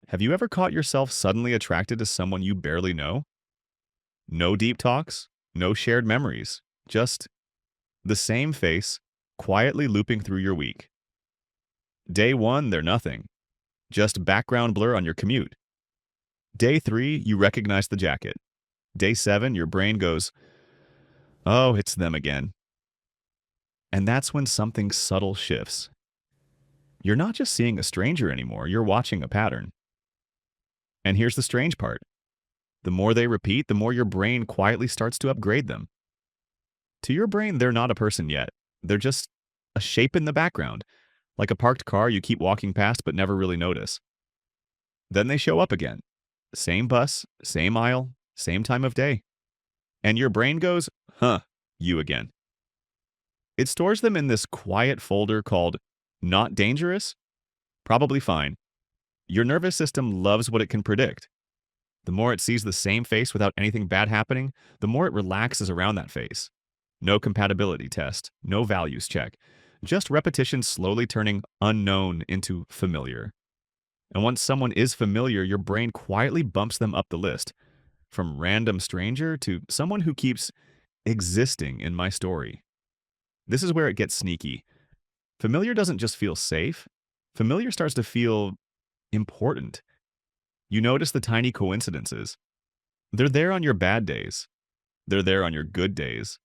Have you ever caught yourself suddenly attracted to someone you barely know? No deep talks, no shared memories, just the same face quietly looping through your week. Day one, they're nothing, just background blur on your commute. Day three, you recognize the jacket. Day seven, your brain goes, oh, it's them again. And that's when something subtle shifts. You're not just seeing a stranger anymore, you're watching a pattern. And here's the strange part. The more they repeat, the more your brain quietly starts to upgrade them. To your brain, they're not a person yet. They're just a shape in the background, like a parked car you keep walking past but never really notice. Then they show up again. Same bus, same aisle, same time of day. And your brain goes, huh, you again. It stores them in this quiet folder called Not Dangerous? Probably fine. Your nervous system loves what it can predict. The more it sees the same face without anything bad happening, the more it relaxes around that face. No compatibility test, no values check, just repetition slowly turning unknown into familiar. And once someone is familiar, your brain quietly bumps them up the list, from random stranger to someone who keeps existing in my story. This is where it gets sneaky. Familiar doesn't just feel safe, familiar starts to feel important. You notice the tiny coincidences. They're there on your bad days. They're there on your good days.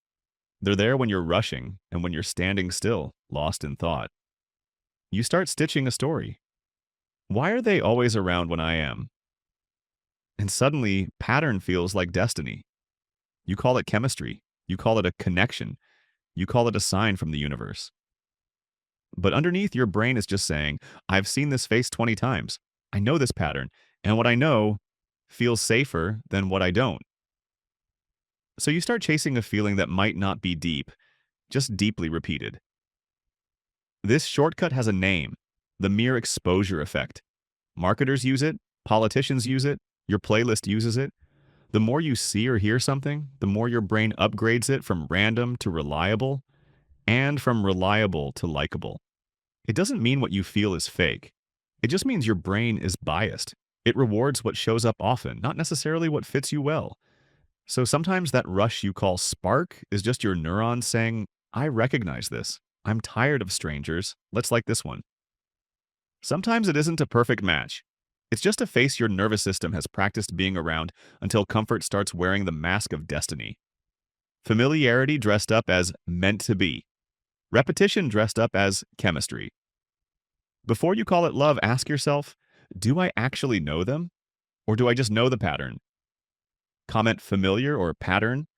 They're there when you're rushing and when you're standing still, lost in thought. You start stitching a story. Why are they always around when I am? And suddenly, pattern feels like destiny. You call it chemistry. You call it a connection. You call it a sign from the universe. But underneath, your brain is just saying, I've seen this face 20 times. I know this pattern. And what I know feels safer than what I don't. So you start chasing a feeling that might not be deep, just deeply repeated. This shortcut has a name, the mere exposure effect. Marketers use it, politicians use it, your playlist uses it. The more you see or hear something, the more your brain upgrades it from random to reliable, and from reliable to likable. It doesn't mean what you feel is fake. It just means your brain is biased. It rewards what shows up often, not necessarily what fits you well. So sometimes that rush you call spark is just your neurons saying, I recognize this. I'm tired of strangers. Let's like this one. Sometimes it isn't a perfect match. It's just a face your nervous system has practiced being around until comfort starts wearing the mask of destiny. Familiarity dressed up as meant to be. Repetition dressed up as chemistry. Before you call it love, ask yourself, do I actually know them? Or do I just know the pattern? Comment familiar or pattern,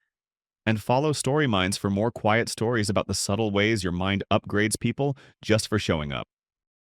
and follow Story Minds for more quiet stories about the subtle ways your mind upgrades people just for showing up.